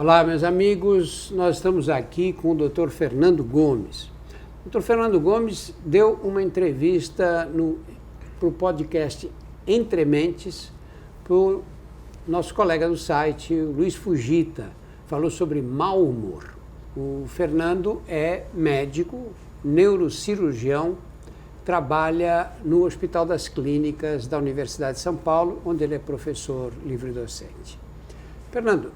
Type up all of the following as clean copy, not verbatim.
Olá, meus amigos, nós estamos aqui com o Dr. Fernando Gomes. O Dr. Fernando Gomes deu uma entrevista para o podcast Entre Mentes para o nosso colega do site, o Luiz Fujita, falou sobre mau humor. O Fernando é médico, neurocirurgião, trabalha no Hospital das Clínicas da Universidade de São Paulo, onde ele é professor livre-docente. Fernando,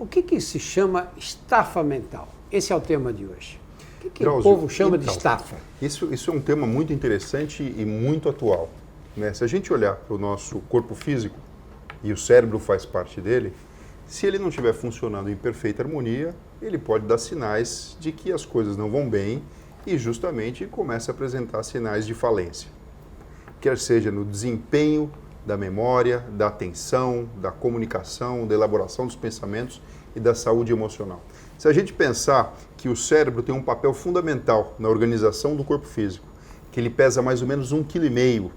o que se chama estafa mental? Esse é o tema de hoje. O que o povo chama de estafa? Isso é um tema muito interessante e muito atual, né? Se a gente olhar para o nosso corpo físico, e o cérebro faz parte dele, se ele não estiver funcionando em perfeita harmonia, ele pode dar sinais de que as coisas não vão bem e justamente começa a apresentar sinais de falência. Quer seja no desempenho da memória, da atenção, da comunicação, da elaboração dos pensamentos e da saúde emocional. Se a gente pensar que o cérebro tem um papel fundamental na organização do corpo físico, que ele pesa mais ou menos 1,5 kg,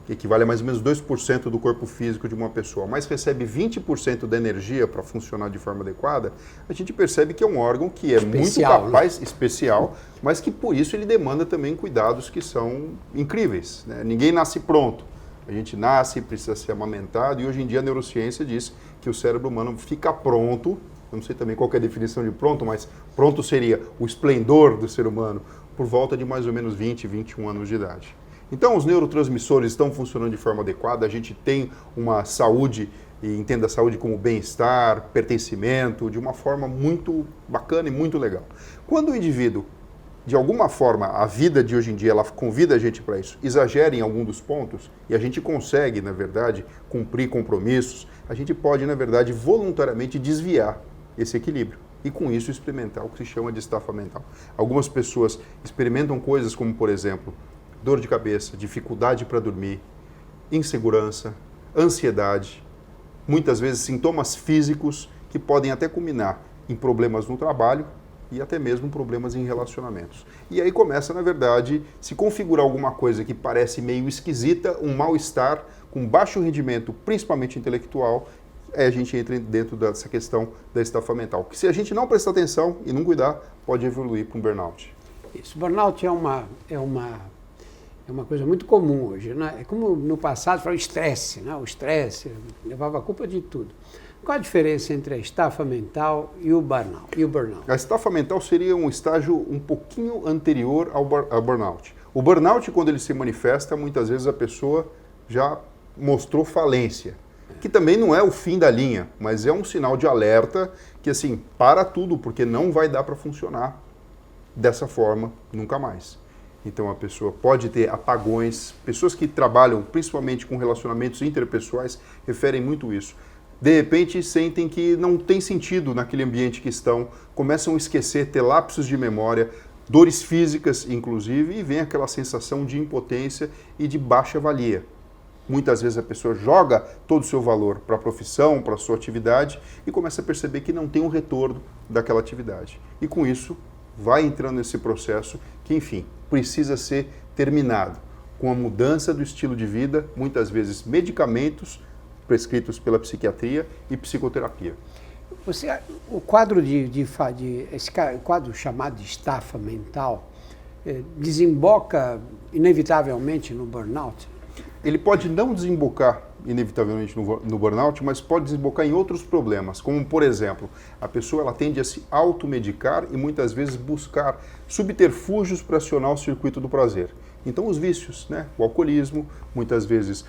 que equivale a mais ou menos 2% do corpo físico de uma pessoa, mas recebe 20% da energia para funcionar de forma adequada, a gente percebe que é um órgão que é especial, muito capaz, né? Especial, mas que por isso ele demanda também cuidados que são incríveis, né? Ninguém nasce pronto. A gente nasce, precisa ser amamentado, e hoje em dia a neurociência diz que o cérebro humano fica pronto, eu não sei também qual que é a definição de pronto, mas pronto seria o esplendor do ser humano, por volta de mais ou menos 20, 21 anos de idade. Então os neurotransmissores estão funcionando de forma adequada, a gente tem uma saúde, e entenda a saúde como bem-estar, pertencimento, de uma forma muito bacana e muito legal. Quando o indivíduo, de alguma forma, a vida de hoje em dia, ela convida a gente para isso, exagera em algum dos pontos, e a gente consegue, na verdade, cumprir compromissos, a gente pode, na verdade, voluntariamente desviar esse equilíbrio. E com isso experimentar o que se chama de estafa mental. Algumas pessoas experimentam coisas como, por exemplo, dor de cabeça, dificuldade para dormir, insegurança, ansiedade, muitas vezes sintomas físicos que podem até culminar em problemas no trabalho e até mesmo problemas em relacionamentos. E aí começa, na verdade, se configurar alguma coisa que parece meio esquisita, um mal-estar com baixo rendimento, principalmente intelectual, a gente entra dentro dessa questão da estafa mental, que se a gente não prestar atenção e não cuidar, pode evoluir para um burnout. Isso, burnout é uma coisa muito comum hoje, né? É como no passado falava estresse, né? O estresse levava a culpa de tudo. Qual a diferença entre a estafa mental e o burnout? A estafa mental seria um estágio um pouquinho anterior ao burnout. O burnout, quando ele se manifesta, muitas vezes a pessoa já mostrou falência, que também não é o fim da linha, mas é um sinal de alerta que, assim, para tudo, porque não vai dar para funcionar dessa forma nunca mais. Então a pessoa pode ter apagões, pessoas que trabalham principalmente com relacionamentos interpessoais referem muito isso. De repente sentem que não tem sentido naquele ambiente que estão, começam a esquecer, ter lapsos de memória, dores físicas inclusive, e vem aquela sensação de impotência e de baixa valia. Muitas vezes a pessoa joga todo o seu valor para a profissão, para a sua atividade e começa a perceber que não tem um retorno daquela atividade. E com isso vai entrando nesse processo que, enfim, precisa ser terminado com a mudança do estilo de vida, muitas vezes medicamentos prescritos pela psiquiatria e psicoterapia. O quadro esse quadro chamado de estafa mental desemboca inevitavelmente no burnout? Ele pode não desembocar inevitavelmente no burnout, mas pode desembocar em outros problemas, como, por exemplo, a pessoa ela tende a se automedicar e muitas vezes buscar subterfúgios para acionar o circuito do prazer. Então os vícios, né? O alcoolismo, muitas vezes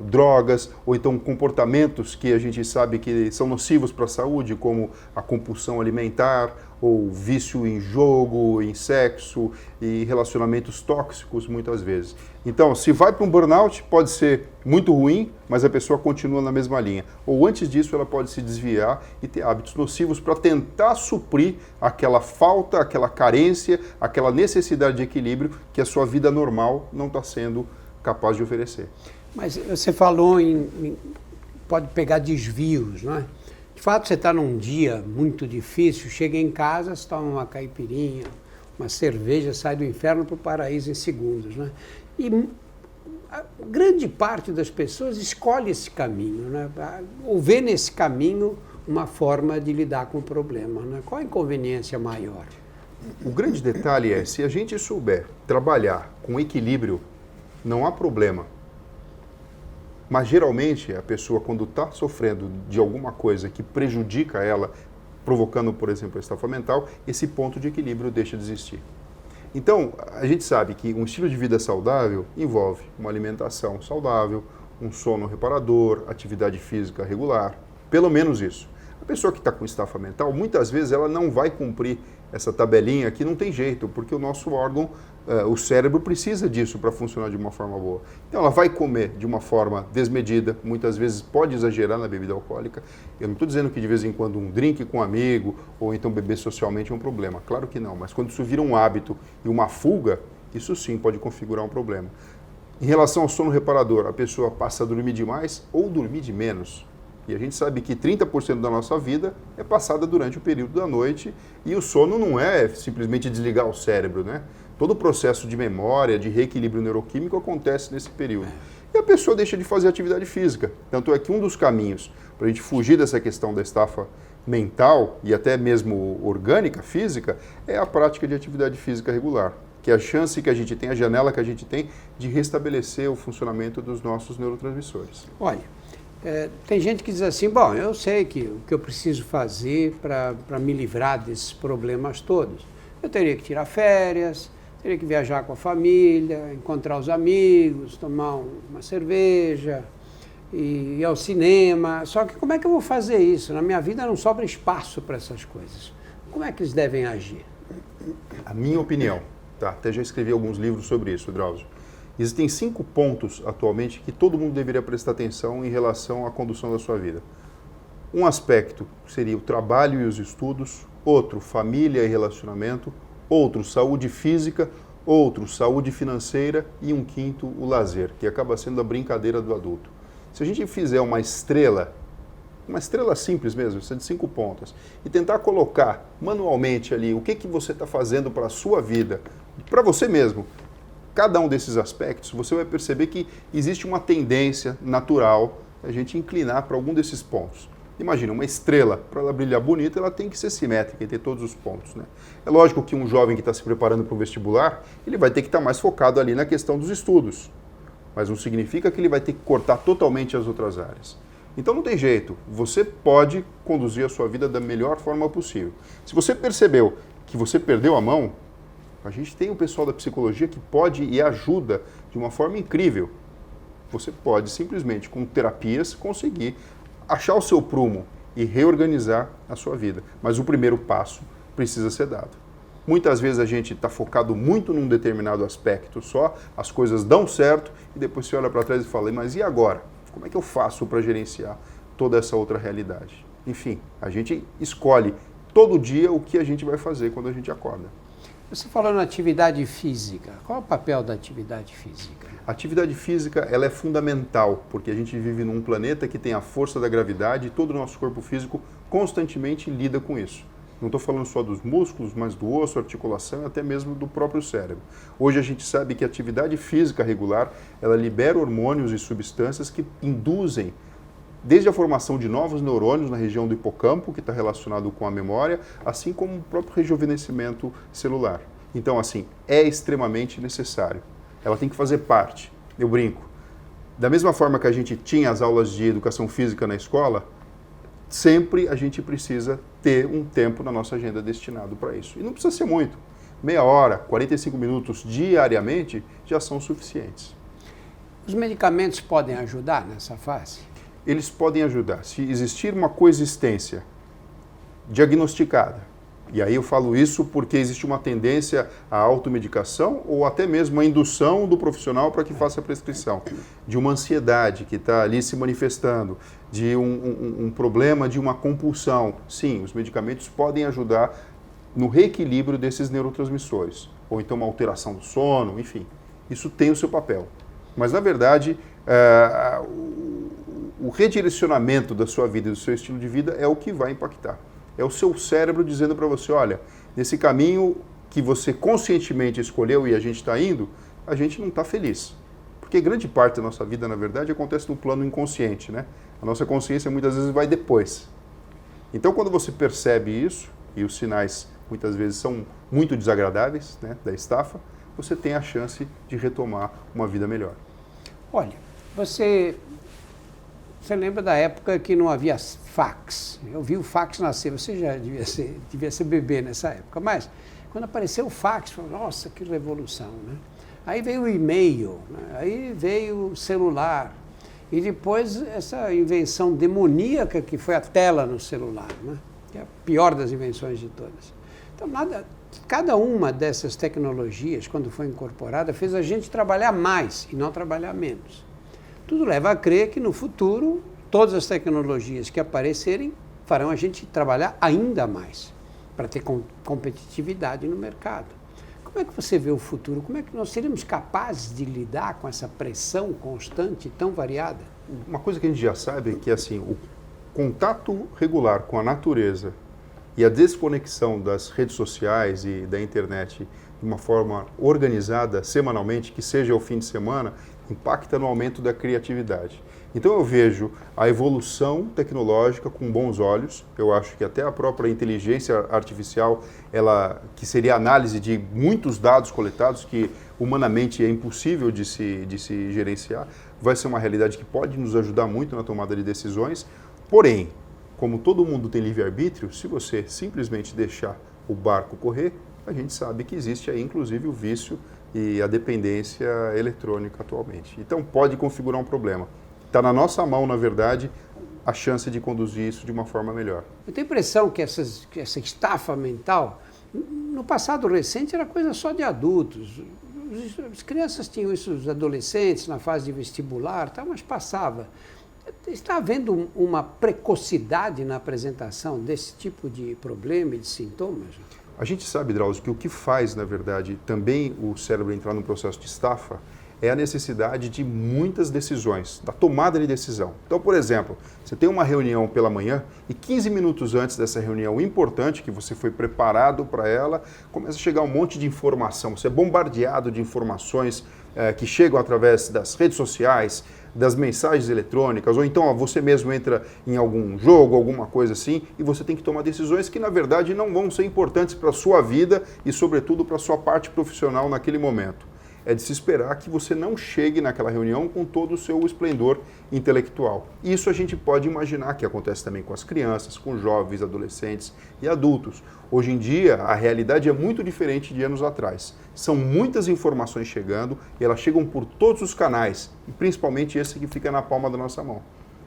drogas, ou então comportamentos que a gente sabe que são nocivos para a saúde, como a compulsão alimentar, ou vício em jogo, em sexo e relacionamentos tóxicos muitas vezes. Então, se vai para um burnout, pode ser muito ruim, mas a pessoa continua na mesma linha. Ou antes disso, ela pode se desviar e ter hábitos nocivos para tentar suprir aquela falta, aquela carência, aquela necessidade de equilíbrio que a sua vida normal não está sendo capaz de oferecer. Mas você falou pode pegar desvios, não é? De fato, você está num dia muito difícil, chega em casa, você toma uma caipirinha, uma cerveja, sai do inferno para o paraíso em segundos, né? E a grande parte das pessoas escolhe esse caminho, né? Ou vê nesse caminho uma forma de lidar com o problema, né? Qual a inconveniência maior? O grande detalhe é, se a gente souber trabalhar com equilíbrio, não há problema. Mas geralmente a pessoa, quando está sofrendo de alguma coisa que prejudica ela, provocando, por exemplo, a estafa mental, esse ponto de equilíbrio deixa de existir. Então, a gente sabe que um estilo de vida saudável envolve uma alimentação saudável, um sono reparador, atividade física regular, pelo menos isso. A pessoa que está com estafa mental, muitas vezes ela não vai cumprir essa tabelinha que não tem jeito, porque o nosso órgão, o cérebro precisa disso para funcionar de uma forma boa. Então ela vai comer de uma forma desmedida, muitas vezes pode exagerar na bebida alcoólica. Eu não estou dizendo que de vez em quando um drink com um amigo ou então beber socialmente é um problema, claro que não, mas quando isso vira um hábito e uma fuga, isso sim pode configurar um problema. Em relação ao sono reparador, a pessoa passa a dormir demais ou dormir de menos. E a gente sabe que 30% da nossa vida é passada durante o período da noite e o sono não é simplesmente desligar o cérebro, né? Todo o processo de memória, de reequilíbrio neuroquímico acontece nesse período. E a pessoa deixa de fazer atividade física. Tanto é que um dos caminhos para a gente fugir dessa questão da estafa mental e até mesmo orgânica, física, é a prática de atividade física regular, que é a chance que a gente tem, a janela que a gente tem de restabelecer o funcionamento dos nossos neurotransmissores. Olha, tem gente que diz assim, bom, eu sei que o que eu preciso fazer para me livrar desses problemas todos, eu teria que tirar férias, teria que viajar com a família, encontrar os amigos, tomar uma cerveja, e ir ao cinema. Só que como é que eu vou fazer isso? Na minha vida não sobra espaço para essas coisas. Como é que eles devem agir? A minha opinião, tá? Até já escrevi alguns livros sobre isso, Drauzio. Existem 5 pontos atualmente que todo mundo deveria prestar atenção em relação à condução da sua vida. Um aspecto seria o trabalho e os estudos, outro, família e relacionamento, outro, saúde física, outro, saúde financeira e um quinto, o lazer, que acaba sendo a brincadeira do adulto. Se a gente fizer uma estrela simples mesmo, essa de 5 pontas, e tentar colocar manualmente ali o que você está fazendo para a sua vida, para você mesmo, cada um desses aspectos, você vai perceber que existe uma tendência natural a gente inclinar para algum desses pontos. Imagina, uma estrela, para ela brilhar bonita, ela tem que ser simétrica e ter todos os pontos, né? É lógico que um jovem que está se preparando para o vestibular, ele vai ter que estar mais focado ali na questão dos estudos, mas não significa que ele vai ter que cortar totalmente as outras áreas. Então não tem jeito, você pode conduzir a sua vida da melhor forma possível. Se você percebeu que você perdeu a mão, a gente tem o pessoal da psicologia que pode e ajuda de uma forma incrível. Você pode simplesmente, com terapias, conseguir achar o seu prumo e reorganizar a sua vida. Mas o primeiro passo precisa ser dado. Muitas vezes a gente está focado muito num determinado aspecto só, as coisas dão certo e depois você olha para trás e fala, mas e agora? Como é que eu faço para gerenciar toda essa outra realidade? Enfim, a gente escolhe todo dia o que a gente vai fazer quando a gente acorda. Você falou na atividade física. Qual é o papel da atividade física? A atividade física ela é fundamental, porque a gente vive num planeta que tem a força da gravidade e todo o nosso corpo físico constantemente lida com isso. Não estou falando só dos músculos, mas do osso, articulação e até mesmo do próprio cérebro. Hoje a gente sabe que a atividade física regular, ela libera hormônios e substâncias que induzem desde a formação de novos neurônios na região do hipocampo, que está relacionado com a memória, assim como o próprio rejuvenescimento celular. Então, assim, é extremamente necessário. Ela tem que fazer parte. Eu brinco. Da mesma forma que a gente tinha as aulas de educação física na escola, sempre a gente precisa ter um tempo na nossa agenda destinado para isso. E não precisa ser muito. Meia hora, 45 minutos diariamente já são suficientes. Os medicamentos podem ajudar nessa fase? Eles podem ajudar. Se existir uma coexistência diagnosticada, e aí eu falo isso porque existe uma tendência à automedicação ou até mesmo à indução do profissional para que faça a prescrição, de uma ansiedade que está ali se manifestando, de um problema, de uma compulsão. Sim, os medicamentos podem ajudar no reequilíbrio desses neurotransmissores, ou então uma alteração do sono, enfim. Isso tem o seu papel. Mas, na verdade, o redirecionamento da sua vida e do seu estilo de vida é o que vai impactar. É o seu cérebro dizendo para você, olha, nesse caminho que você conscientemente escolheu e a gente está indo, a gente não está feliz. Porque grande parte da nossa vida, na verdade, acontece no plano inconsciente, né? A nossa consciência muitas vezes vai depois. Então, quando você percebe isso, e os sinais muitas vezes são muito desagradáveis, né, da estafa, você tem a chance de retomar uma vida melhor. Olha, você lembra da época que não havia fax? Eu vi o fax nascer, você já devia ser bebê nessa época, mas quando apareceu o fax, falei, nossa, que revolução, né? Aí veio o e-mail, né? Aí veio o celular, e depois essa invenção demoníaca que foi a tela no celular, né? Que é a pior das invenções de todas. Então, cada uma dessas tecnologias, quando foi incorporada, fez a gente trabalhar mais e não trabalhar menos. Tudo leva a crer que no futuro, todas as tecnologias que aparecerem farão a gente trabalhar ainda mais, para ter competitividade no mercado. Como é que você vê o futuro? Como é que nós seremos capazes de lidar com essa pressão constante, tão variada? Uma coisa que a gente já sabe é que assim, o contato regular com a natureza e a desconexão das redes sociais e da internet de uma forma organizada, semanalmente, que seja ao fim de semana, impacta no aumento da criatividade. Então eu vejo a evolução tecnológica com bons olhos. Eu acho que até a própria inteligência artificial, que seria a análise de muitos dados coletados, que humanamente é impossível de se gerenciar, vai ser uma realidade que pode nos ajudar muito na tomada de decisões. Porém, como todo mundo tem livre-arbítrio, se você simplesmente deixar o barco correr, a gente sabe que existe aí inclusive o vício e a dependência eletrônica atualmente. Então pode configurar um problema. Está na nossa mão, na verdade, a chance de conduzir isso de uma forma melhor. Eu tenho a impressão que essa estafa mental, no passado recente, era coisa só de adultos. As crianças tinham isso, os adolescentes, na fase de vestibular, tá, mas passava. Está havendo uma precocidade na apresentação desse tipo de problema e de sintomas? A gente sabe, Drauzio, que o que faz, na verdade, também o cérebro entrar num processo de estafa é a necessidade de muitas decisões, da tomada de decisão. Então, por exemplo, você tem uma reunião pela manhã e 15 minutos antes dessa reunião importante, que você foi preparado para ela, começa a chegar um monte de informação. Você é bombardeado de informações que chegam através das redes sociais, das mensagens eletrônicas, ou então você mesmo entra em algum jogo, alguma coisa assim, e você tem que tomar decisões que, na verdade, não vão ser importantes para a sua vida e, sobretudo, para a sua parte profissional naquele momento. É de se esperar que você não chegue naquela reunião com todo o seu esplendor intelectual. Isso a gente pode imaginar que acontece também com as crianças, com jovens, adolescentes e adultos. Hoje em dia, a realidade é muito diferente de anos atrás. São muitas informações chegando e elas chegam por todos os canais, e principalmente esse que fica na palma da nossa mão.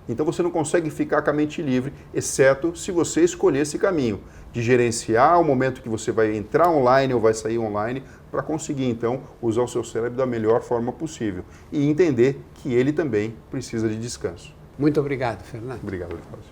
Então você não consegue ficar com a mente livre, exceto se você escolher esse caminho de gerenciar o momento que você vai entrar online ou vai sair online, para conseguir, então, usar o seu cérebro da melhor forma possível e entender que ele também precisa de descanso. Muito obrigado, Fernando. Obrigado, Fábio.